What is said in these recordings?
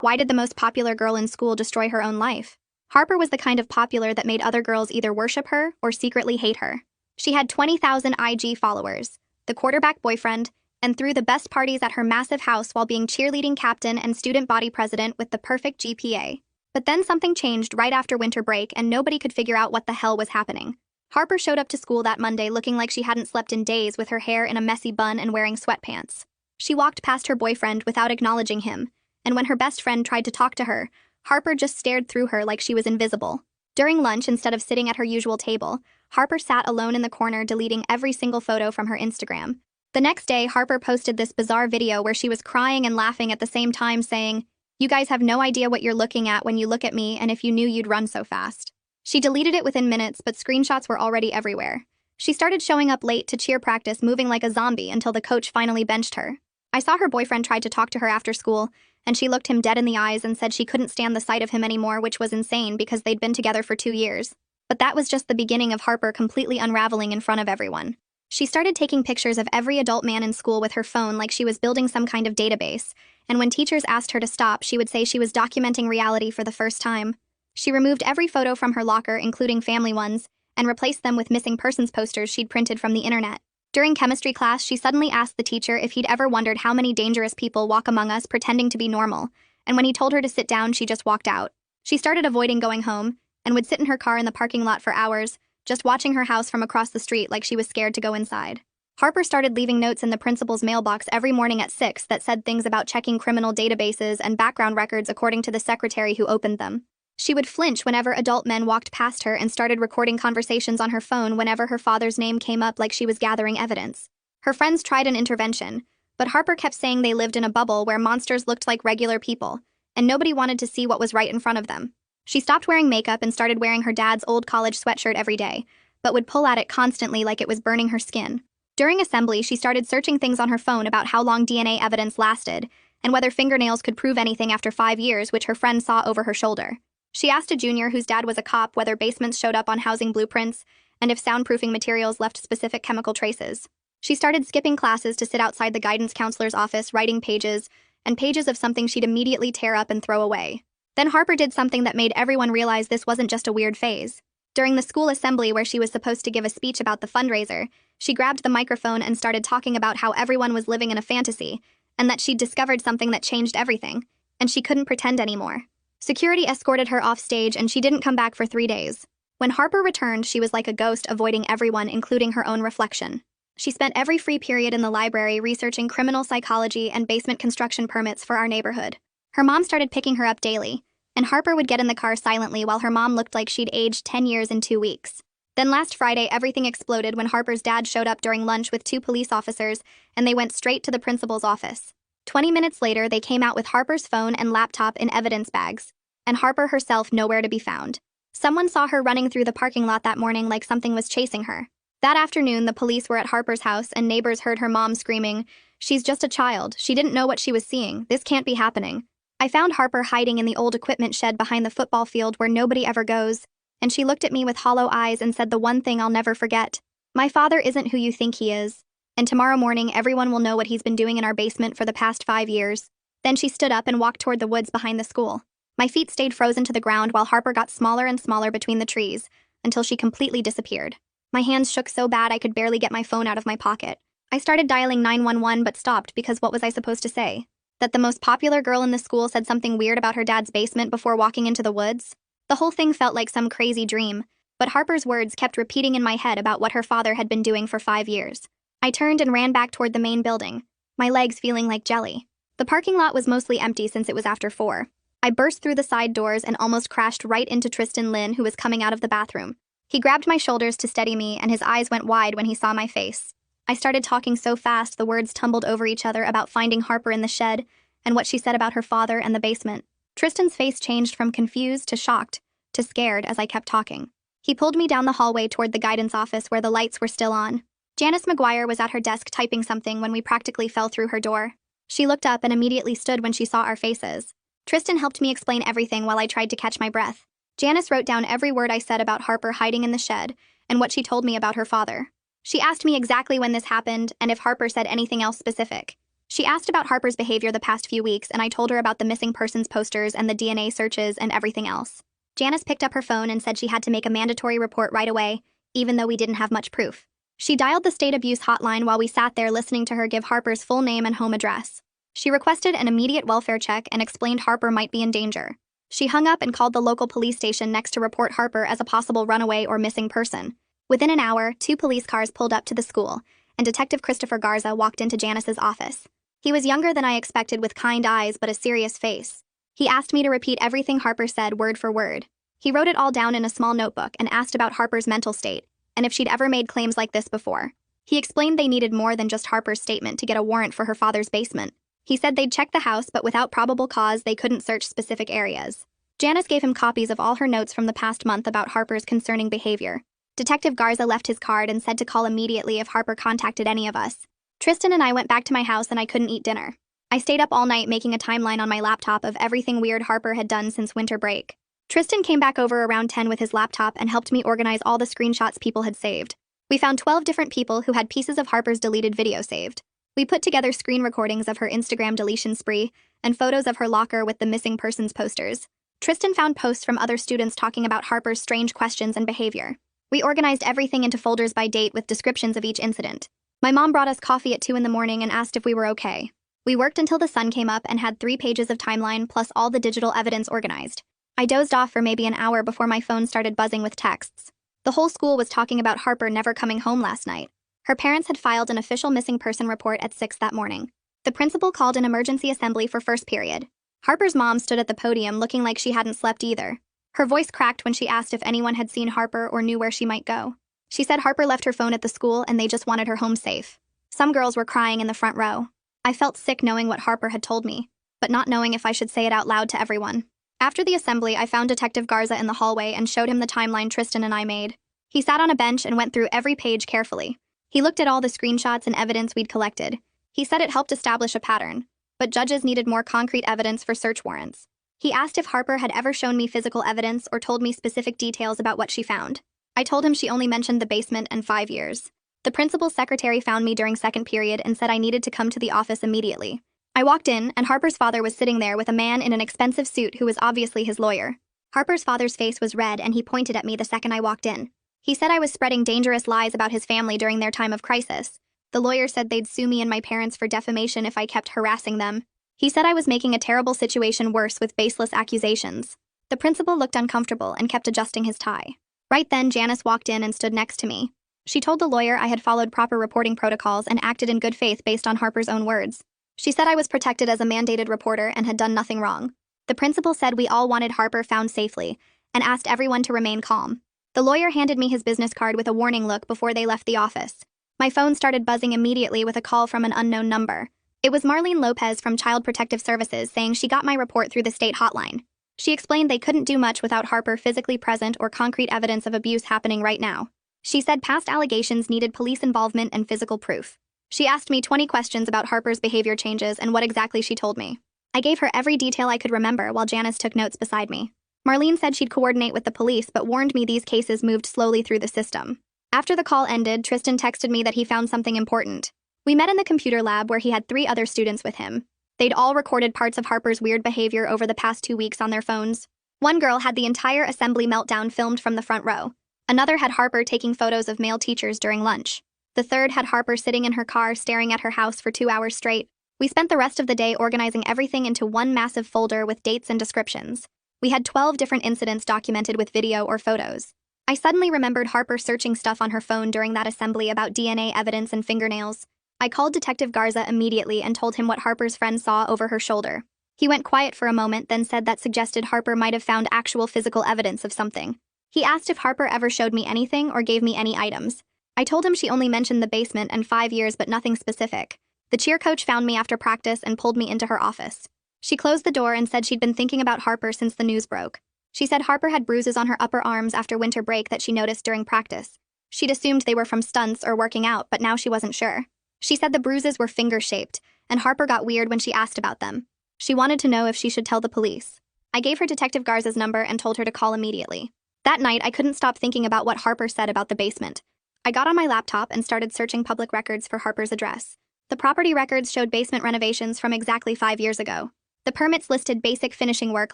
Why did the most popular girl in school destroy her own life? Harper was the kind of popular that made other girls either worship her or secretly hate her. She had 20,000 IG followers, the quarterback boyfriend, and threw the best parties at her massive house while being cheerleading captain and student body president with the perfect GPA. But then something changed right after winter break and nobody could figure out what the hell was happening. Harper showed up to school that Monday looking like she hadn't slept in days with her hair in a messy bun and wearing sweatpants. She walked past her boyfriend without acknowledging him, and when her best friend tried to talk to her, Harper just stared through her like she was invisible. During lunch, instead of sitting at her usual table, Harper sat alone in the corner deleting every single photo from her Instagram. The next day, Harper posted this bizarre video where she was crying and laughing at the same time saying, "You guys have no idea what you're looking at when you look at me, and if you knew you'd run so fast." She deleted it within minutes, but screenshots were already everywhere. She started showing up late to cheer practice, moving like a zombie until the coach finally benched her. I saw her boyfriend tried to talk to her after school, and she looked him dead in the eyes and said she couldn't stand the sight of him anymore, which was insane because they'd been together for 2 years. But that was just the beginning of Harper completely unraveling in front of everyone. She started taking pictures of every adult man in school with her phone like she was building some kind of database, and when teachers asked her to stop, she would say she was documenting reality for the first time. She removed every photo from her locker, including family ones, and replaced them with missing persons posters she'd printed from the internet. During chemistry class, she suddenly asked the teacher if he'd ever wondered how many dangerous people walk among us pretending to be normal, and when he told her to sit down, she just walked out. She started avoiding going home, and would sit in her car in the parking lot for hours, just watching her house from across the street like she was scared to go inside. Harper started leaving notes in the principal's mailbox every morning at 6 that said things about checking criminal databases and background records according to the secretary who opened them. She would flinch whenever adult men walked past her and started recording conversations on her phone whenever her father's name came up like she was gathering evidence. Her friends tried an intervention, but Harper kept saying they lived in a bubble where monsters looked like regular people, and nobody wanted to see what was right in front of them. She stopped wearing makeup and started wearing her dad's old college sweatshirt every day, but would pull at it constantly like it was burning her skin. During assembly, she started searching things on her phone about how long DNA evidence lasted, and whether fingernails could prove anything after 5 years, which her friend saw over her shoulder. She asked a junior whose dad was a cop whether basements showed up on housing blueprints and if soundproofing materials left specific chemical traces. She started skipping classes to sit outside the guidance counselor's office writing pages and pages of something she'd immediately tear up and throw away. Then Harper did something that made everyone realize this wasn't just a weird phase. During the school assembly where she was supposed to give a speech about the fundraiser, she grabbed the microphone and started talking about how everyone was living in a fantasy and that she'd discovered something that changed everything, and she couldn't pretend anymore. Security escorted her off stage and she didn't come back for 3 days. When Harper returned, she was like a ghost, avoiding everyone, including her own reflection. She spent every free period in the library researching criminal psychology and basement construction permits for our neighborhood. Her mom started picking her up daily, and Harper would get in the car silently while her mom looked like she'd aged 10 years in 2 weeks. Then last Friday, everything exploded when Harper's dad showed up during lunch with 2 police officers, and they went straight to the principal's office. 20 minutes later, they came out with Harper's phone and laptop in evidence bags, and Harper herself nowhere to be found. Someone saw her running through the parking lot that morning like something was chasing her. That afternoon, the police were at Harper's house and neighbors heard her mom screaming, "She's just a child. She didn't know what she was seeing. This can't be happening." I found Harper hiding in the old equipment shed behind the football field where nobody ever goes, and she looked at me with hollow eyes and said the one thing I'll never forget. "My father isn't who you think he is, and tomorrow morning everyone will know what he's been doing in our basement for the past 5 years." Then she stood up and walked toward the woods behind the school. My feet stayed frozen to the ground while Harper got smaller and smaller between the trees, until she completely disappeared. My hands shook so bad I could barely get my phone out of my pocket. I started dialing 911 but stopped because what was I supposed to say? That the most popular girl in the school said something weird about her dad's basement before walking into the woods? The whole thing felt like some crazy dream, but Harper's words kept repeating in my head about what her father had been doing for 5 years. I turned and ran back toward the main building, my legs feeling like jelly. The parking lot was mostly empty since it was after 4. I burst through the side doors and almost crashed right into Tristan Lynn, who was coming out of the bathroom. He grabbed my shoulders to steady me, and his eyes went wide when he saw my face. I started talking so fast the words tumbled over each other about finding Harper in the shed and what she said about her father and the basement. Tristan's face changed from confused to shocked to scared as I kept talking. He pulled me down the hallway toward the guidance office where the lights were still on. Janice McGuire was at her desk typing something when we practically fell through her door. She looked up and immediately stood when she saw our faces. Tristan helped me explain everything while I tried to catch my breath. Janice wrote down every word I said about Harper hiding in the shed and what she told me about her father. She asked me exactly when this happened and if Harper said anything else specific. She asked about Harper's behavior the past few weeks, and I told her about the missing persons posters and the DNA searches and everything else. Janice picked up her phone and said she had to make a mandatory report right away, even though we didn't have much proof. She dialed the state abuse hotline while we sat there listening to her give Harper's full name and home address. She requested an immediate welfare check and explained Harper might be in danger. She hung up and called the local police station next to report Harper as a possible runaway or missing person. Within an hour, 2 police cars pulled up to the school, and Detective Christopher Garza walked into Janice's office. He was younger than I expected, with kind eyes but a serious face. He asked me to repeat everything Harper said word for word. He wrote it all down in a small notebook and asked about Harper's mental state, and if she'd ever made claims like this before. He explained they needed more than just Harper's statement to get a warrant for her father's basement. He said they'd check the house, but without probable cause, they couldn't search specific areas. Janice gave him copies of all her notes from the past month about Harper's concerning behavior. Detective Garza left his card and said to call immediately if Harper contacted any of us. Tristan and I went back to my house and I couldn't eat dinner. I stayed up all night making a timeline on my laptop of everything weird Harper had done since winter break. Tristan came back over around 10 with his laptop and helped me organize all the screenshots people had saved. We found 12 different people who had pieces of Harper's deleted video saved. We put together screen recordings of her Instagram deletion spree and photos of her locker with the missing persons posters. Tristan found posts from other students talking about Harper's strange questions and behavior. We organized everything into folders by date with descriptions of each incident. My mom brought us coffee at 2 in the morning and asked if we were okay. We worked until the sun came up and had 3 pages of timeline plus all the digital evidence organized. I dozed off for maybe an hour before my phone started buzzing with texts. The whole school was talking about Harper never coming home last night. Her parents had filed an official missing person report at 6 that morning. The principal called an emergency assembly for first period. Harper's mom stood at the podium looking like she hadn't slept either. Her voice cracked when she asked if anyone had seen Harper or knew where she might go. She said Harper left her phone at the school and they just wanted her home safe. Some girls were crying in the front row. I felt sick knowing what Harper had told me, but not knowing if I should say it out loud to everyone. After the assembly, I found Detective Garza in the hallway and showed him the timeline Tristan and I made. He sat on a bench and went through every page carefully. He looked at all the screenshots and evidence we'd collected. He said it helped establish a pattern, but judges needed more concrete evidence for search warrants. He asked if Harper had ever shown me physical evidence or told me specific details about what she found. I told him she only mentioned the basement and 5 years. The principal's secretary found me during second period and said I needed to come to the office immediately. I walked in, and Harper's father was sitting there with a man in an expensive suit who was obviously his lawyer. Harper's father's face was red and he pointed at me the second I walked in. He said I was spreading dangerous lies about his family during their time of crisis. The lawyer said they'd sue me and my parents for defamation if I kept harassing them. He said I was making a terrible situation worse with baseless accusations. The principal looked uncomfortable and kept adjusting his tie. Right then, Janice walked in and stood next to me. She told the lawyer I had followed proper reporting protocols and acted in good faith based on Harper's own words. She said I was protected as a mandated reporter and had done nothing wrong. The principal said we all wanted Harper found safely and asked everyone to remain calm. The lawyer handed me his business card with a warning look before they left the office. My phone started buzzing immediately with a call from an unknown number. It was Marlene Lopez from Child Protective Services saying she got my report through the state hotline. She explained they couldn't do much without Harper physically present or concrete evidence of abuse happening right now. She said past allegations needed police involvement and physical proof. She asked me 20 questions about Harper's behavior changes and what exactly she told me. I gave her every detail I could remember while Janice took notes beside me. Marlene said she'd coordinate with the police but warned me these cases moved slowly through the system. After the call ended, Tristan texted me that he found something important. We met in the computer lab where he had 3 other students with him. They'd all recorded parts of Harper's weird behavior over the past 2 weeks on their phones. One girl had the entire assembly meltdown filmed from the front row. Another had Harper taking photos of male teachers during lunch. The third had Harper sitting in her car staring at her house for 2 hours straight. We spent the rest of the day organizing everything into one massive folder with dates and descriptions. We had 12 different incidents documented with video or photos. I suddenly remembered Harper searching stuff on her phone during that assembly about DNA evidence and fingernails. I called Detective Garza immediately and told him what Harper's friend saw over her shoulder. He went quiet for a moment, then said that suggested Harper might have found actual physical evidence of something. He asked if Harper ever showed me anything or gave me any items. I told him she only mentioned the basement and 5 years but nothing specific. The cheer coach found me after practice and pulled me into her office. She closed the door and said she'd been thinking about Harper since the news broke. She said Harper had bruises on her upper arms after winter break that she noticed during practice. She'd assumed they were from stunts or working out, but now she wasn't sure. She said the bruises were finger-shaped, and Harper got weird when she asked about them. She wanted to know if she should tell the police. I gave her Detective Garza's number and told her to call immediately. That night, I couldn't stop thinking about what Harper said about the basement. I got on my laptop and started searching public records for Harper's address. The property records showed basement renovations from exactly 5 years ago. The permits listed basic finishing work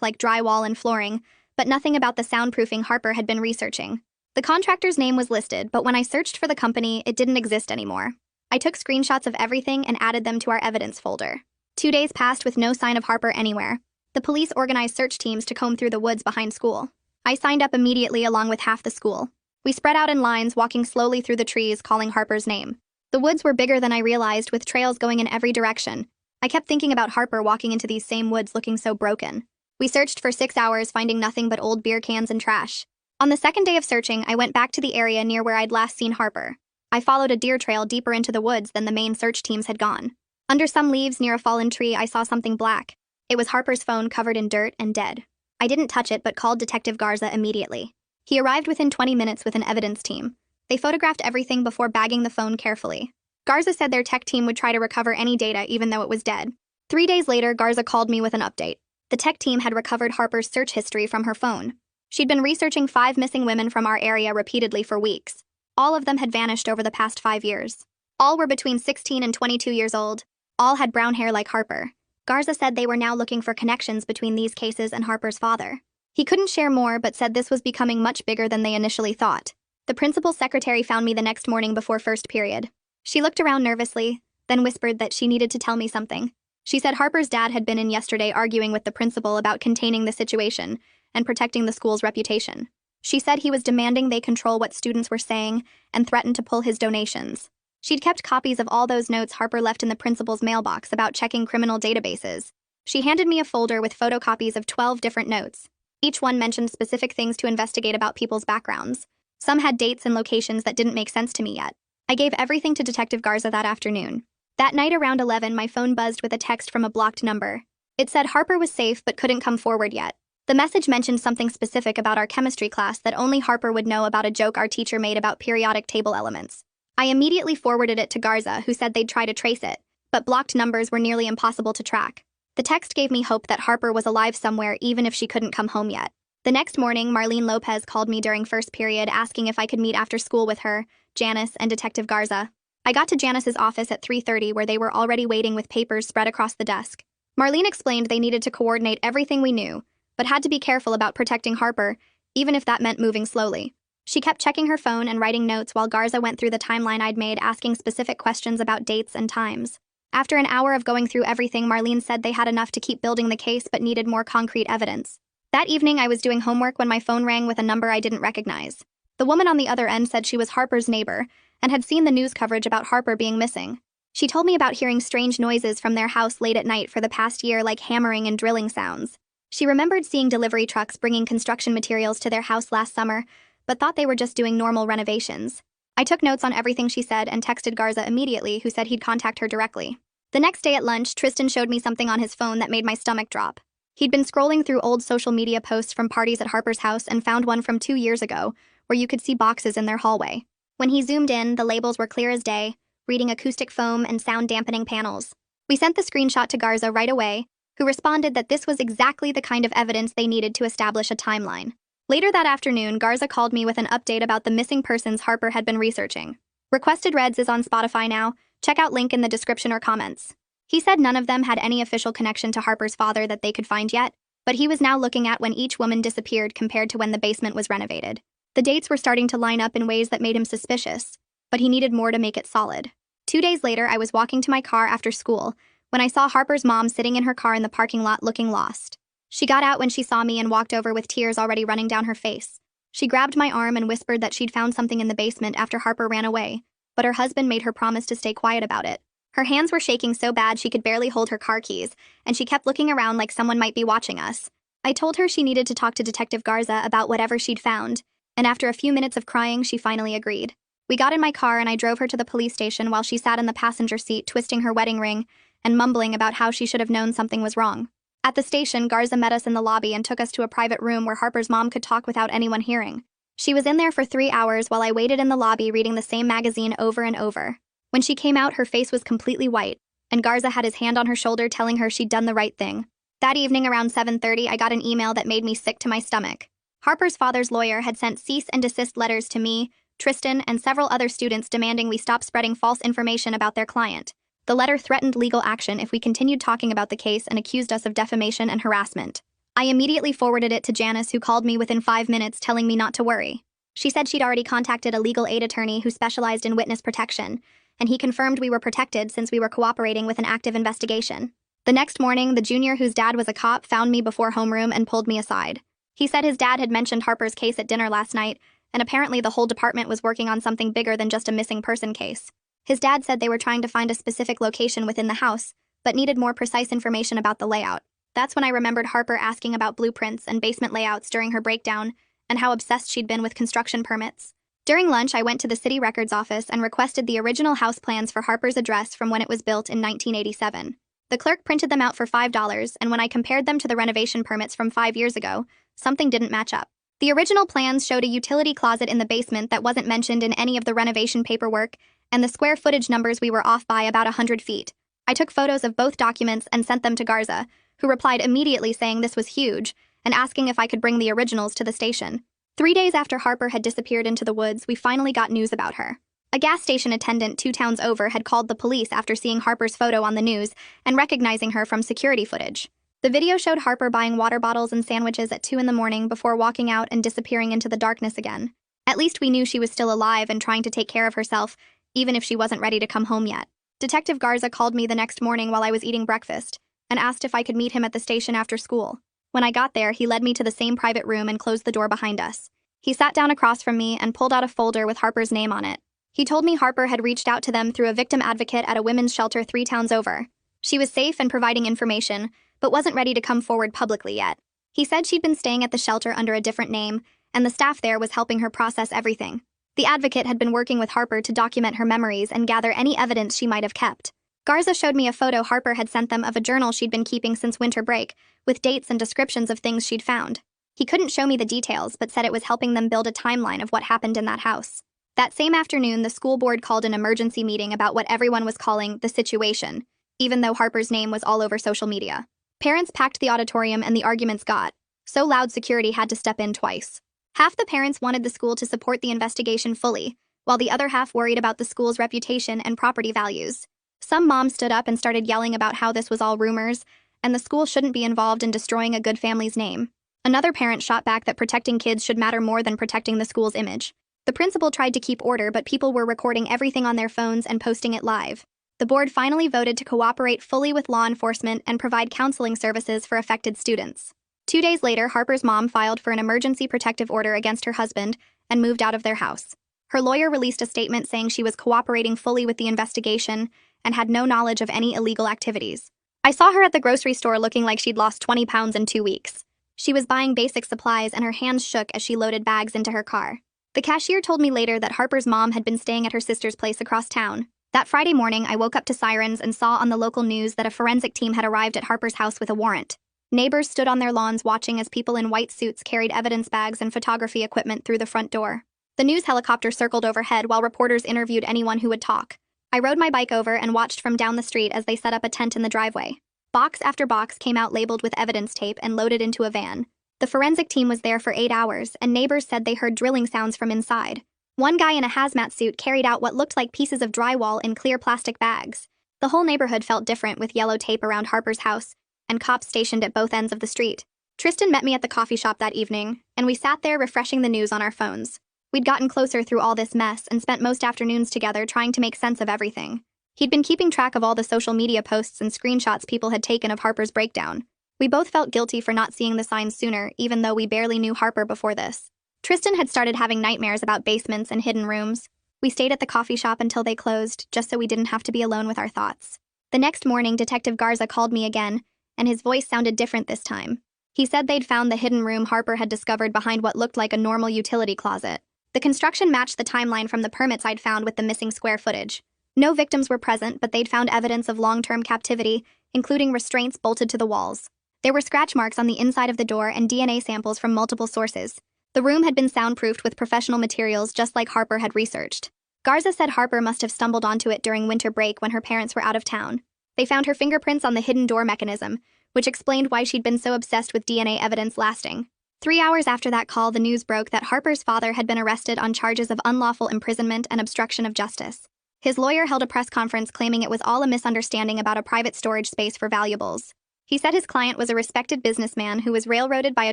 like drywall and flooring, but nothing about the soundproofing Harper had been researching. The contractor's name was listed, but when I searched for the company, it didn't exist anymore. I took screenshots of everything and added them to our evidence folder. 2 days passed with no sign of Harper anywhere. The police organized search teams to comb through the woods behind school. I signed up immediately along with half the school. We spread out in lines, walking slowly through the trees, calling Harper's name. The woods were bigger than I realized, with trails going in every direction. I kept thinking about Harper walking into these same woods looking so broken. We searched for 6 hours, finding nothing but old beer cans and trash. On the second day of searching, I went back to the area near where I'd last seen Harper. I followed a deer trail deeper into the woods than the main search teams had gone. Under some leaves near a fallen tree, I saw something black. It was Harper's phone, covered in dirt and dead. I didn't touch it, but called Detective Garza immediately. He arrived within 20 minutes with an evidence team. They photographed everything before bagging the phone carefully. Garza said their tech team would try to recover any data even though it was dead. 3 days later, Garza called me with an update. The tech team had recovered Harper's search history from her phone. She'd been researching 5 missing women from our area repeatedly for weeks. All of them had vanished over the past 5 years. All were between 16 and 22 years old. All had brown hair like Harper. Garza said they were now looking for connections between these cases and Harper's father. He couldn't share more, but said this was becoming much bigger than they initially thought. The principal's secretary found me the next morning before first period. She looked around nervously, then whispered that she needed to tell me something. She said Harper's dad had been in yesterday arguing with the principal about containing the situation and protecting the school's reputation. She said he was demanding they control what students were saying and threatened to pull his donations. She'd kept copies of all those notes Harper left in the principal's mailbox about checking criminal databases. She handed me a folder with photocopies of 12 different notes. Each one mentioned specific things to investigate about people's backgrounds. Some had dates and locations that didn't make sense to me yet. I gave everything to Detective Garza that afternoon. That night around 11, my phone buzzed with a text from a blocked number. It said Harper was safe but couldn't come forward yet. The message mentioned something specific about our chemistry class that only Harper would know, about a joke our teacher made about periodic table elements. I immediately forwarded it to Garza, who said they'd try to trace it, but blocked numbers were nearly impossible to track. The text gave me hope that Harper was alive somewhere even if she couldn't come home yet. The next morning, Marlene Lopez called me during first period asking if I could meet after school with her, Janice, and Detective Garza. I got to Janice's office at 3:30, where they were already waiting with papers spread across the desk. Marlene explained they needed to coordinate everything we knew, but had to be careful about protecting Harper, even if that meant moving slowly. She kept checking her phone and writing notes while Garza went through the timeline I'd made, asking specific questions about dates and times. After an hour of going through everything, Marlene said they had enough to keep building the case but needed more concrete evidence. That evening, I was doing homework when my phone rang with a number I didn't recognize. The woman on the other end said she was Harper's neighbor and had seen the news coverage about Harper being missing. She told me about hearing strange noises from their house late at night for the past year, like hammering and drilling sounds. She remembered seeing delivery trucks bringing construction materials to their house last summer, but thought they were just doing normal renovations. I took notes on everything she said and texted Garza immediately, who said he'd contact her directly. The next day at lunch, Tristan showed me something on his phone that made my stomach drop. He'd been scrolling through old social media posts from parties at Harper's house and found one from 2 years ago, where you could see boxes in their hallway. When he zoomed in, the labels were clear as day, reading acoustic foam and sound-dampening panels. We sent the screenshot to Garza right away, who responded that this was exactly the kind of evidence they needed to establish a timeline. Later that afternoon, Garza called me with an update about the missing persons Harper had been researching. Requested Reds is on Spotify now. Check out link in the description or comments. He said none of them had any official connection to Harper's father that they could find yet, but he was now looking at when each woman disappeared compared to when the basement was renovated. The dates were starting to line up in ways that made him suspicious, but he needed more to make it solid. 2 days later, I was walking to my car after school when I saw Harper's mom sitting in her car in the parking lot looking lost. She got out when she saw me and walked over with tears already running down her face. She grabbed my arm and whispered that she'd found something in the basement after Harper ran away, but her husband made her promise to stay quiet about it. Her hands were shaking so bad she could barely hold her car keys, and she kept looking around like someone might be watching us. I told her she needed to talk to Detective Garza about whatever she'd found, and after a few minutes of crying, she finally agreed. We got in my car and I drove her to the police station while she sat in the passenger seat twisting her wedding ring and mumbling about how she should have known something was wrong. At the station, Garza met us in the lobby and took us to a private room where Harper's mom could talk without anyone hearing. She was in there for 3 hours while I waited in the lobby reading the same magazine over and over. When she came out, her face was completely white, and Garza had his hand on her shoulder telling her she'd done the right thing. That evening around 7:30, I got an email that made me sick to my stomach. Harper's father's lawyer had sent cease and desist letters to me, Tristan, and several other students demanding we stop spreading false information about their client. The letter threatened legal action if we continued talking about the case and accused us of defamation and harassment. I immediately forwarded it to Janice, who called me within 5 minutes telling me not to worry. She said she'd already contacted a legal aid attorney who specialized in witness protection, and he confirmed we were protected since we were cooperating with an active investigation. The next morning, the junior whose dad was a cop found me before homeroom and pulled me aside. He said his dad had mentioned Harper's case at dinner last night, and apparently the whole department was working on something bigger than just a missing person case. His dad said they were trying to find a specific location within the house, but needed more precise information about the layout. That's when I remembered Harper asking about blueprints and basement layouts during her breakdown, and how obsessed she'd been with construction permits. During lunch, I went to the city records office and requested the original house plans for Harper's address from when it was built in 1987. The clerk printed them out for $5, and when I compared them to the renovation permits from 5 years ago, something didn't match up. The original plans showed a utility closet in the basement that wasn't mentioned in any of the renovation paperwork, and the square footage numbers we were off by about 100 feet. I took photos of both documents and sent them to Garza, who replied immediately saying this was huge, and asking if I could bring the originals to the station. 3 days after Harper had disappeared into the woods, we finally got news about her. A gas station attendant 2 towns over had called the police after seeing Harper's photo on the news and recognizing her from security footage. The video showed Harper buying water bottles and sandwiches at 2 in the morning before walking out and disappearing into the darkness again. At least we knew she was still alive and trying to take care of herself, even if she wasn't ready to come home yet. Detective Garza called me the next morning while I was eating breakfast and asked if I could meet him at the station after school. When I got there, he led me to the same private room and closed the door behind us. He sat down across from me and pulled out a folder with Harper's name on it. He told me Harper had reached out to them through a victim advocate at a women's shelter 3 towns over. She was safe and providing information, but wasn't ready to come forward publicly yet. He said she'd been staying at the shelter under a different name, and the staff there was helping her process everything. The advocate had been working with Harper to document her memories and gather any evidence she might have kept. Garza showed me a photo Harper had sent them of a journal she'd been keeping since winter break, with dates and descriptions of things she'd found. He couldn't show me the details, but said it was helping them build a timeline of what happened in that house. That same afternoon, the school board called an emergency meeting about what everyone was calling the situation, even though Harper's name was all over social media. Parents packed the auditorium and the arguments got so loud security had to step in twice. Half the parents wanted the school to support the investigation fully, while the other half worried about the school's reputation and property values. Some moms stood up and started yelling about how this was all rumors, and the school shouldn't be involved in destroying a good family's name. Another parent shot back that protecting kids should matter more than protecting the school's image. The principal tried to keep order, but people were recording everything on their phones and posting it live. The board finally voted to cooperate fully with law enforcement and provide counseling services for affected students. 2 days later, Harper's mom filed for an emergency protective order against her husband and moved out of their house. Her lawyer released a statement saying she was cooperating fully with the investigation and had no knowledge of any illegal activities. I saw her at the grocery store looking like she'd lost 20 pounds in 2 weeks. She was buying basic supplies and her hands shook as she loaded bags into her car. The cashier told me later that Harper's mom had been staying at her sister's place across town. That Friday morning, I woke up to sirens and saw on the local news that a forensic team had arrived at Harper's house with a warrant. Neighbors stood on their lawns watching as people in white suits carried evidence bags and photography equipment through the front door. The news helicopter circled overhead while reporters interviewed anyone who would talk. I rode my bike over and watched from down the street as they set up a tent in the driveway. Box after box came out labeled with evidence tape and loaded into a van. The forensic team was there for 8 hours, and neighbors said they heard drilling sounds from inside. One guy in a hazmat suit carried out what looked like pieces of drywall in clear plastic bags. The whole neighborhood felt different with yellow tape around Harper's house and cops stationed at both ends of the street. Tristan met me at the coffee shop that evening, and we sat there refreshing the news on our phones. We'd gotten closer through all this mess and spent most afternoons together trying to make sense of everything. He'd been keeping track of all the social media posts and screenshots people had taken of Harper's breakdown. We both felt guilty for not seeing the signs sooner, even though we barely knew Harper before this. Tristan had started having nightmares about basements and hidden rooms. We stayed at the coffee shop until they closed, just so we didn't have to be alone with our thoughts. The next morning, Detective Garza called me again, and his voice sounded different this time. He said they'd found the hidden room Harper had discovered behind what looked like a normal utility closet. The construction matched the timeline from the permits I'd found with the missing square footage. No victims were present, but they'd found evidence of long-term captivity, including restraints bolted to the walls. There were scratch marks on the inside of the door and DNA samples from multiple sources. The room had been soundproofed with professional materials just like Harper had researched. Garza said Harper must have stumbled onto it during winter break when her parents were out of town. They found her fingerprints on the hidden door mechanism, which explained why she'd been so obsessed with DNA evidence lasting. 3 hours after that call, the news broke that Harper's father had been arrested on charges of unlawful imprisonment and obstruction of justice. His lawyer held a press conference claiming it was all a misunderstanding about a private storage space for valuables. He said his client was a respected businessman who was railroaded by a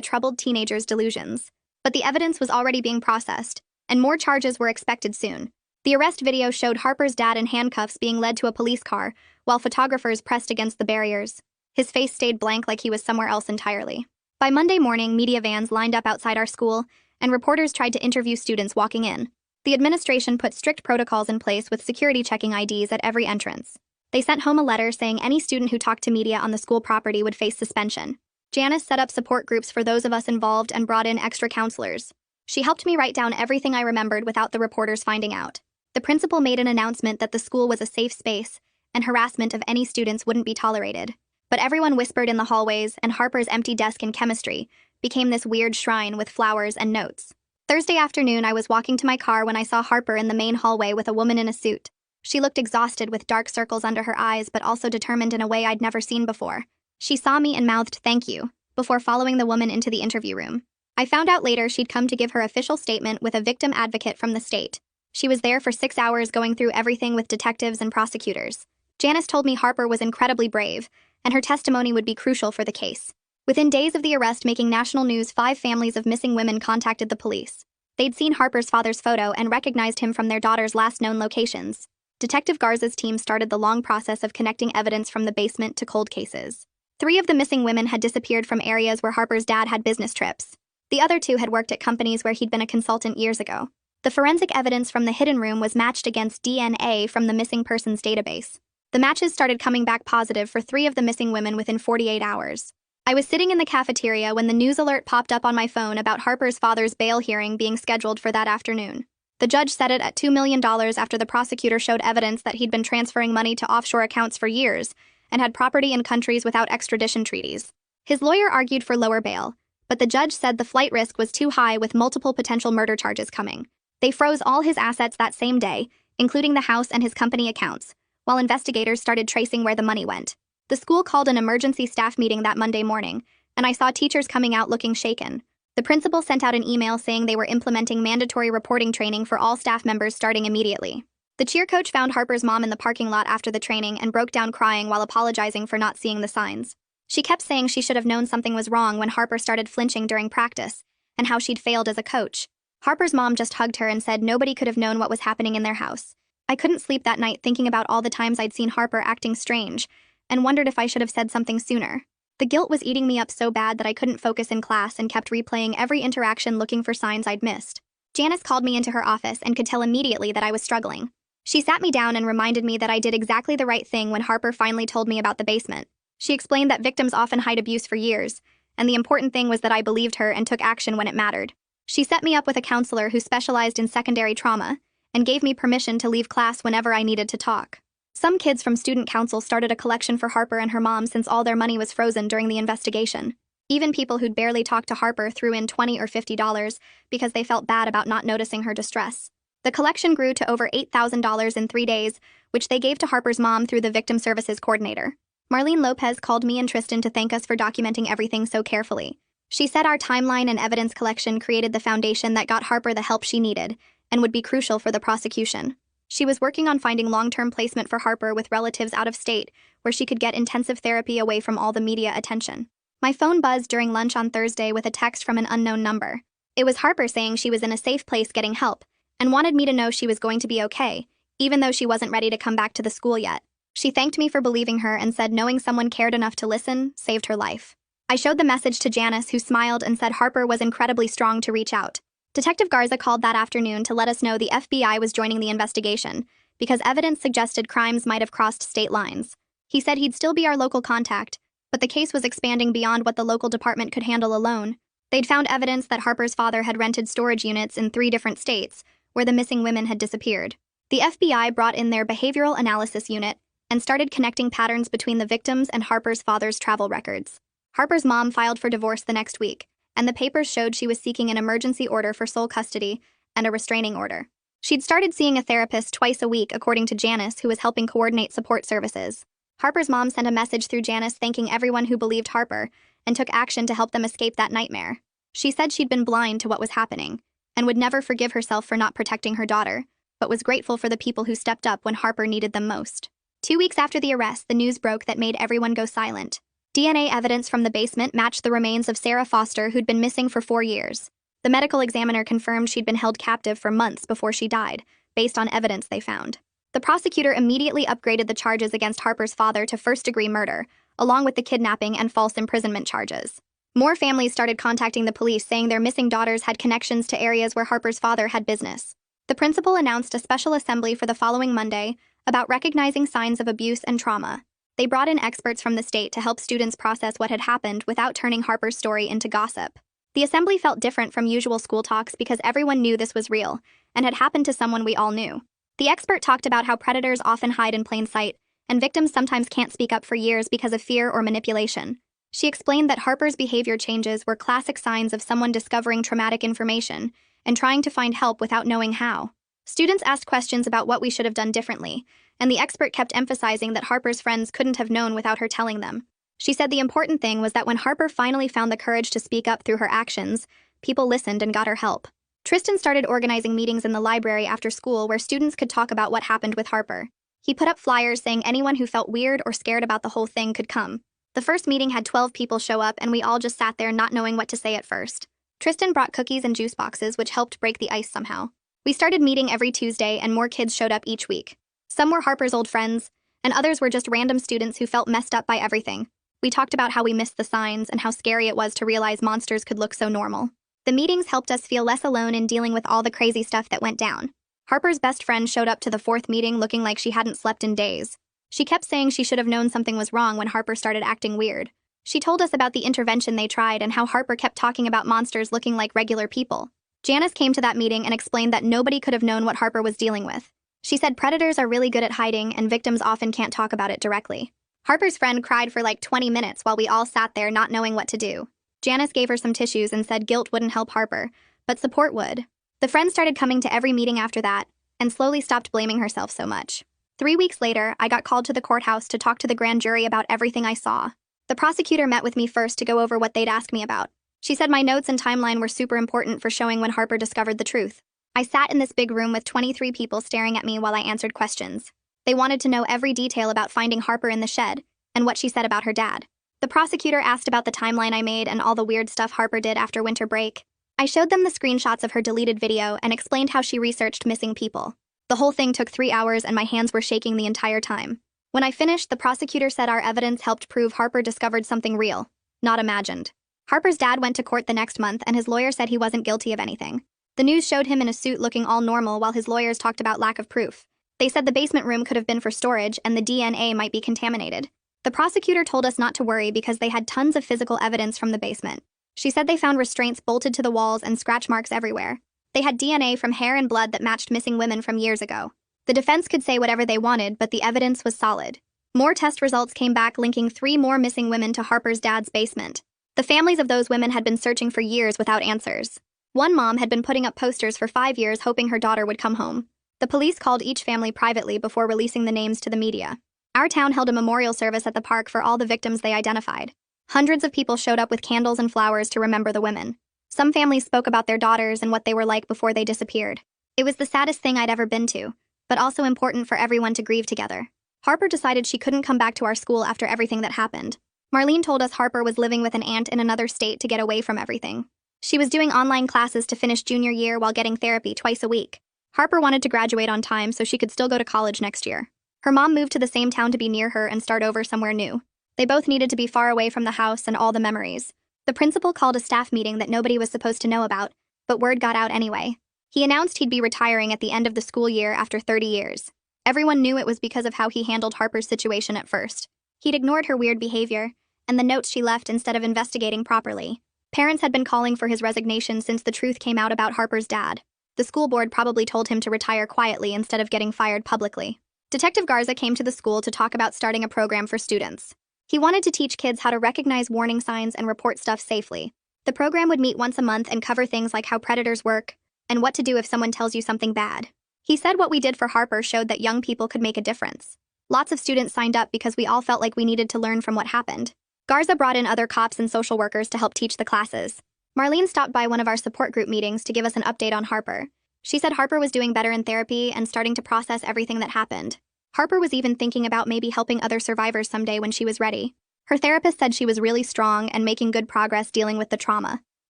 troubled teenager's delusions. But the evidence was already being processed, and more charges were expected soon. The arrest video showed Harper's dad in handcuffs being led to a police car, while photographers pressed against the barriers. His face stayed blank like he was somewhere else entirely. By Monday morning, media vans lined up outside our school, and reporters tried to interview students walking in. The administration put strict protocols in place with security checking IDs at every entrance. They sent home a letter saying any student who talked to media on the school property would face suspension. Janice set up support groups for those of us involved and brought in extra counselors. She helped me write down everything I remembered without the reporters finding out. The principal made an announcement that the school was a safe space, and harassment of any students wouldn't be tolerated. But everyone whispered in the hallways, and Harper's empty desk in chemistry became this weird shrine with flowers and notes. Thursday afternoon, I was walking to my car when I saw Harper in the main hallway with a woman in a suit. She looked exhausted with dark circles under her eyes, but also determined in a way I'd never seen before. She saw me and mouthed "thank you" before following the woman into the interview room. I found out later she'd come to give her official statement with a victim advocate from the state. She was there for 6 hours going through everything with detectives and prosecutors. Janice told me Harper was incredibly brave, and her testimony would be crucial for the case. Within days of the arrest making national news, 5 families of missing women contacted the police. They'd seen Harper's father's photo and recognized him from their daughter's last known locations. Detective Garza's team started the long process of connecting evidence from the basement to cold cases. 3 of the missing women had disappeared from areas where Harper's dad had business trips. The other 2 had worked at companies where he'd been a consultant years ago. The forensic evidence from the hidden room was matched against DNA from the missing persons database. The matches started coming back positive for 3 of the missing women within 48 hours. I was sitting in the cafeteria when the news alert popped up on my phone about Harper's father's bail hearing being scheduled for that afternoon. The judge set it at $2 million after the prosecutor showed evidence that he'd been transferring money to offshore accounts for years and had property in countries without extradition treaties. His lawyer argued for lower bail, but the judge said the flight risk was too high with multiple potential murder charges coming. They froze all his assets that same day, including the house and his company accounts, while investigators started tracing where the money went. The school called an emergency staff meeting that Monday morning, and I saw teachers coming out looking shaken. The principal sent out an email saying they were implementing mandatory reporting training for all staff members starting immediately. The cheer coach found Harper's mom in the parking lot after the training and broke down crying while apologizing for not seeing the signs. She kept saying she should have known something was wrong when Harper started flinching during practice, and how she'd failed as a coach. Harper's mom just hugged her and said nobody could have known what was happening in their house. I couldn't sleep that night thinking about all the times I'd seen Harper acting strange, and wondered if I should have said something sooner. The guilt was eating me up so bad that I couldn't focus in class and kept replaying every interaction looking for signs I'd missed. Janice called me into her office and could tell immediately that I was struggling. She sat me down and reminded me that I did exactly the right thing when Harper finally told me about the basement. She explained that victims often hide abuse for years, and the important thing was that I believed her and took action when it mattered. She set me up with a counselor who specialized in secondary trauma, and gave me permission to leave class whenever I needed to talk. Some kids from student council started a collection for Harper and her mom since all their money was frozen during the investigation. Even people who'd barely talked to Harper threw in $20 or $50 because they felt bad about not noticing her distress. The collection grew to over $8,000 in 3 days, which they gave to Harper's mom through the Victim Services Coordinator. Marlene Lopez called me and Tristan to thank us for documenting everything so carefully. She said our timeline and evidence collection created the foundation that got Harper the help she needed, and would be crucial for the prosecution. She was working on finding long-term placement for Harper with relatives out of state, where she could get intensive therapy away from all the media attention. My phone buzzed during lunch on Thursday with a text from an unknown number. It was Harper saying she was in a safe place getting help, and wanted me to know she was going to be okay, even though she wasn't ready to come back to the school yet. She thanked me for believing her and said knowing someone cared enough to listen saved her life. I showed the message to Janice, who smiled and said Harper was incredibly strong to reach out. Detective Garza called that afternoon to let us know the FBI was joining the investigation, because evidence suggested crimes might have crossed state lines. He said he'd still be our local contact, but the case was expanding beyond what the local department could handle alone. They'd found evidence that Harper's father had rented storage units in 3 different states, where the missing women had disappeared. The FBI brought in their behavioral analysis unit and started connecting patterns between the victims and Harper's father's travel records. Harper's mom filed for divorce the next week, and the papers showed she was seeking an emergency order for sole custody and a restraining order. She'd started seeing a therapist twice a week, according to Janice, who was helping coordinate support services. Harper's mom sent a message through Janice thanking everyone who believed Harper and took action to help them escape that nightmare. She said she'd been blind to what was happening and would never forgive herself for not protecting her daughter, but was grateful for the people who stepped up when Harper needed them most. 2 weeks after the arrest, the news broke that made everyone go silent. DNA evidence from the basement matched the remains of Sarah Foster, who'd been missing for 4 years. The medical examiner confirmed she'd been held captive for months before she died, based on evidence they found. The prosecutor immediately upgraded the charges against Harper's father to first-degree murder, along with the kidnapping and false imprisonment charges. More families started contacting the police saying their missing daughters had connections to areas where Harper's father had business. The principal announced a special assembly for the following Monday about recognizing signs of abuse and trauma. They brought in experts from the state to help students process what had happened without turning Harper's story into gossip. The assembly felt different from usual school talks because everyone knew this was real and had happened to someone we all knew. The expert talked about how predators often hide in plain sight, and victims sometimes can't speak up for years because of fear or manipulation. She explained that Harper's behavior changes were classic signs of someone discovering traumatic information and trying to find help without knowing how. Students asked questions about what we should have done differently, and the expert kept emphasizing that Harper's friends couldn't have known without her telling them. She said the important thing was that when Harper finally found the courage to speak up through her actions, people listened and got her help. Tristan started organizing meetings in the library after school where students could talk about what happened with Harper. He put up flyers saying anyone who felt weird or scared about the whole thing could come. The first meeting had 12 people show up, and we all just sat there not knowing what to say at first. Tristan brought cookies and juice boxes, which helped break the ice somehow. We started meeting every Tuesday, and more kids showed up each week. Some were Harper's old friends, and others were just random students who felt messed up by everything. We talked about how we missed the signs and how scary it was to realize monsters could look so normal. The meetings helped us feel less alone in dealing with all the crazy stuff that went down. Harper's best friend showed up to the 4th meeting looking like she hadn't slept in days. She kept saying she should have known something was wrong when Harper started acting weird. She told us about the intervention they tried and how Harper kept talking about monsters looking like regular people. Janice came to that meeting and explained that nobody could have known what Harper was dealing with. She said predators are really good at hiding and victims often can't talk about it directly. Harper's friend cried for like 20 minutes while we all sat there not knowing what to do. Janice gave her some tissues and said guilt wouldn't help Harper, but support would. The friend started coming to every meeting after that and slowly stopped blaming herself so much. 3 weeks later, I got called to the courthouse to talk to the grand jury about everything I saw. The prosecutor met with me first to go over what they'd ask me about. She said my notes and timeline were super important for showing when Harper discovered the truth. I sat in this big room with 23 people staring at me while I answered questions. They wanted to know every detail about finding Harper in the shed and what she said about her dad. The prosecutor asked about the timeline I made and all the weird stuff Harper did after winter break. I showed them the screenshots of her deleted video and explained how she researched missing people. The whole thing took 3 hours and my hands were shaking the entire time. When I finished, the prosecutor said our evidence helped prove Harper discovered something real, not imagined. Harper's dad went to court the next month and his lawyer said he wasn't guilty of anything. The news showed him in a suit looking all normal while his lawyers talked about lack of proof. They said the basement room could have been for storage and the DNA might be contaminated. The prosecutor told us not to worry because they had tons of physical evidence from the basement. She said they found restraints bolted to the walls and scratch marks everywhere. They had DNA from hair and blood that matched missing women from years ago. The defense could say whatever they wanted, but the evidence was solid. More test results came back linking 3 more missing women to Harper's dad's basement. The families of those women had been searching for years without answers. One mom had been putting up posters for 5 years hoping her daughter would come home. The police called each family privately before releasing the names to the media. Our town held a memorial service at the park for all the victims they identified. Hundreds of people showed up with candles and flowers to remember the women. Some families spoke about their daughters and what they were like before they disappeared. It was the saddest thing I'd ever been to, but also important for everyone to grieve together. Harper decided she couldn't come back to our school after everything that happened. Marlene told us Harper was living with an aunt in another state to get away from everything. She was doing online classes to finish junior year while getting therapy twice a week. Harper wanted to graduate on time so she could still go to college next year. Her mom moved to the same town to be near her and start over somewhere new. They both needed to be far away from the house and all the memories. The principal called a staff meeting that nobody was supposed to know about, but word got out anyway. He announced he'd be retiring at the end of the school year after 30 years. Everyone knew it was because of how he handled Harper's situation at first. He'd ignored her weird behavior and the notes she left instead of investigating properly. Parents had been calling for his resignation since the truth came out about Harper's dad. The school board probably told him to retire quietly instead of getting fired publicly. Detective Garza came to the school to talk about starting a program for students. He wanted to teach kids how to recognize warning signs and report stuff safely. The program would meet once a month and cover things like how predators work and what to do if someone tells you something bad. He said what we did for Harper showed that young people could make a difference. Lots of students signed up because we all felt like we needed to learn from what happened. Garza brought in other cops and social workers to help teach the classes. Marlene stopped by one of our support group meetings to give us an update on Harper. She said Harper was doing better in therapy and starting to process everything that happened. Harper was even thinking about maybe helping other survivors someday when she was ready. Her therapist said she was really strong and making good progress dealing with the trauma.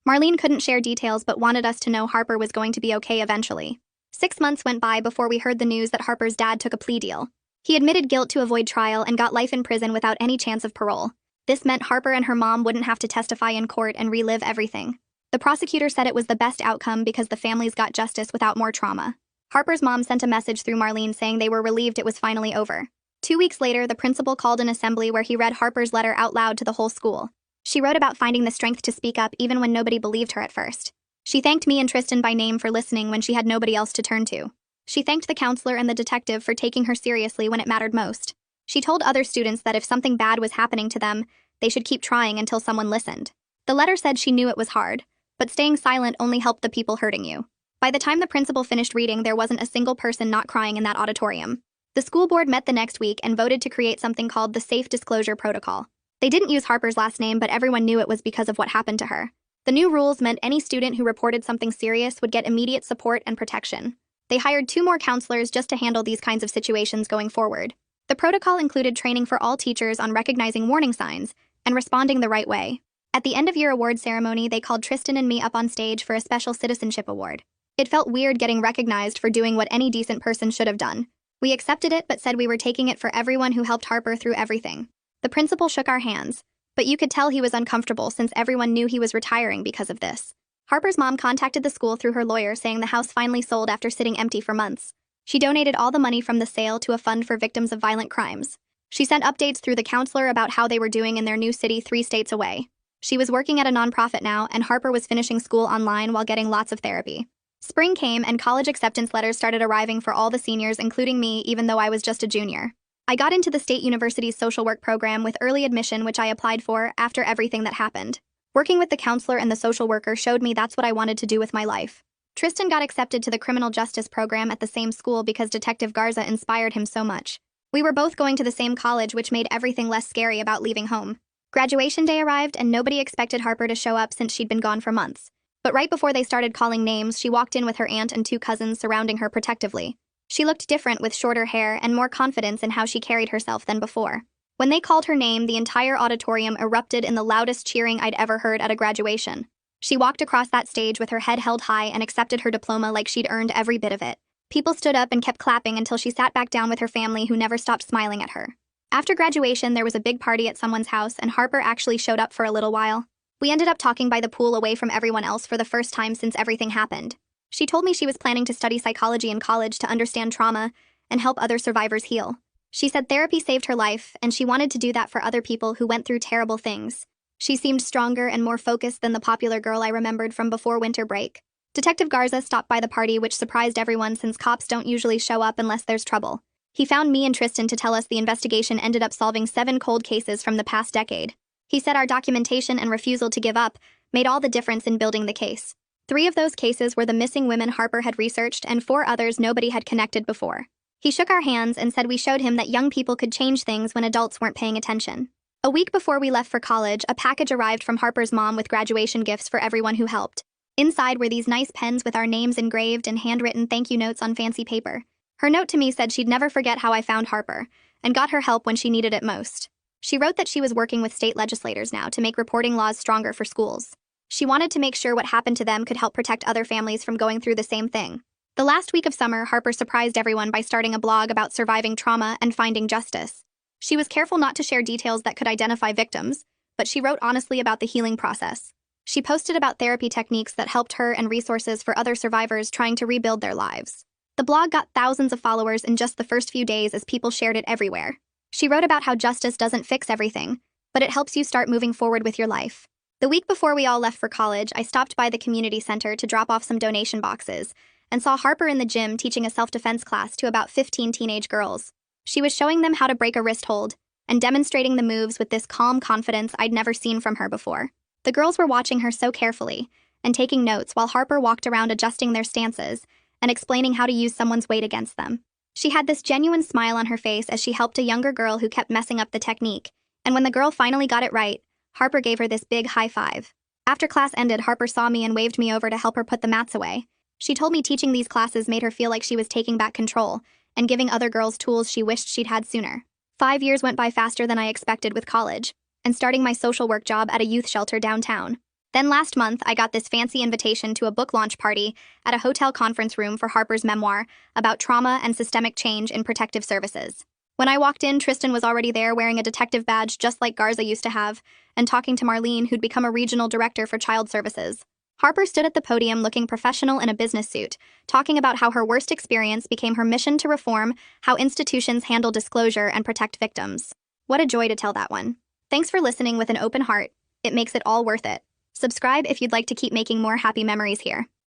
Marlene couldn't share details but wanted us to know Harper was going to be okay eventually. 6 months went by before we heard the news that Harper's dad took a plea deal. He admitted guilt to avoid trial and got life in prison without any chance of parole. This meant Harper and her mom wouldn't have to testify in court and relive everything. The prosecutor said it was the best outcome because the families got justice without more trauma. Harper's mom sent a message through Marlene saying they were relieved it was finally over. 2 weeks later, the principal called an assembly where he read Harper's letter out loud to the whole school. She wrote about finding the strength to speak up even when nobody believed her at first. She thanked me and Tristan by name for listening when she had nobody else to turn to. She thanked the counselor and the detective for taking her seriously when it mattered most. She told other students that if something bad was happening to them, they should keep trying until someone listened. The letter said she knew it was hard, but staying silent only helped the people hurting you. By the time the principal finished reading, there wasn't a single person not crying in that auditorium. The school board met the next week and voted to create something called the Safe Disclosure Protocol. They didn't use Harper's last name, but everyone knew it was because of what happened to her. The new rules meant any student who reported something serious would get immediate support and protection. They hired 2 more counselors just to handle these kinds of situations going forward. The protocol included training for all teachers on recognizing warning signs and responding the right way. At the end-of-year award ceremony, they called Tristan and me up on stage for a special citizenship award. It felt weird getting recognized for doing what any decent person should have done. We accepted it but said we were taking it for everyone who helped Harper through everything. The principal shook our hands, but you could tell he was uncomfortable since everyone knew he was retiring because of this. Harper's mom contacted the school through her lawyer saying the house finally sold after sitting empty for months. She donated all the money from the sale to a fund for victims of violent crimes. She sent updates through the counselor about how they were doing in their new city 3 states away. She was working at a nonprofit now, and Harper was finishing school online while getting lots of therapy. Spring came and college acceptance letters started arriving for all the seniors, including me, even though I was just a junior. I got into the State University's social work program with early admission, which I applied for after everything that happened. Working with the counselor and the social worker showed me that's what I wanted to do with my life. Tristan got accepted to the criminal justice program at the same school because Detective Garza inspired him so much. We were both going to the same college, which made everything less scary about leaving home. Graduation day arrived and nobody expected Harper to show up since she'd been gone for months. But right before they started calling names, she walked in with her aunt and 2 cousins surrounding her protectively. She looked different with shorter hair and more confidence in how she carried herself than before. When they called her name, the entire auditorium erupted in the loudest cheering I'd ever heard at a graduation. She walked across that stage with her head held high and accepted her diploma like she'd earned every bit of it. People stood up and kept clapping until she sat back down with her family, who never stopped smiling at her. After graduation, there was a big party at someone's house, and Harper actually showed up for a little while. We ended up talking by the pool away from everyone else for the first time since everything happened. She told me she was planning to study psychology in college to understand trauma and help other survivors heal. She said therapy saved her life, and she wanted to do that for other people who went through terrible things. She seemed stronger and more focused than the popular girl I remembered from before winter break. Detective Garza stopped by the party, which surprised everyone since cops don't usually show up unless there's trouble. He found me and Tristan to tell us the investigation ended up solving 7 cold cases from the past decade. He said our documentation and refusal to give up made all the difference in building the case. 3 of those cases were the missing women Harper had researched, and 4 others nobody had connected before. He shook our hands and said we showed him that young people could change things when adults weren't paying attention. A week before we left for college, a package arrived from Harper's mom with graduation gifts for everyone who helped. Inside were these nice pens with our names engraved and handwritten thank you notes on fancy paper. Her note to me said she'd never forget how I found Harper and got her help when she needed it most. She wrote that she was working with state legislators now to make reporting laws stronger for schools. She wanted to make sure what happened to them could help protect other families from going through the same thing. The last week of summer, Harper surprised everyone by starting a blog about surviving trauma and finding justice. She was careful not to share details that could identify victims, but she wrote honestly about the healing process. She posted about therapy techniques that helped her and resources for other survivors trying to rebuild their lives. The blog got thousands of followers in just the first few days as people shared it everywhere. She wrote about how justice doesn't fix everything, but it helps you start moving forward with your life. The week before we all left for college, I stopped by the community center to drop off some donation boxes and saw Harper in the gym teaching a self-defense class to about 15 teenage girls. She was showing them how to break a wrist hold and demonstrating the moves with this calm confidence I'd never seen from her before. The girls were watching her so carefully and taking notes while Harper walked around adjusting their stances and explaining how to use someone's weight against them. She had this genuine smile on her face as she helped a younger girl who kept messing up the technique, and when the girl finally got it right, Harper gave her this big high five. After class ended, Harper saw me and waved me over to help her put the mats away. She told me teaching these classes made her feel like she was taking back control and giving other girls tools she wished she'd had sooner. 5 years went by faster than I expected with college and starting my social work job at a youth shelter downtown. Then last month, I got this fancy invitation to a book launch party at a hotel conference room for Harper's memoir about trauma and systemic change in protective services. When I walked in, Tristan was already there wearing a detective badge just like Garza used to have, and talking to Marlene, who'd become a regional director for child services. Harper stood at the podium looking professional in a business suit, talking about how her worst experience became her mission to reform how institutions handle disclosure and protect victims. What a joy to tell that one. Thanks for listening with an open heart. It makes it all worth it. Subscribe if you'd like to keep making more happy memories here.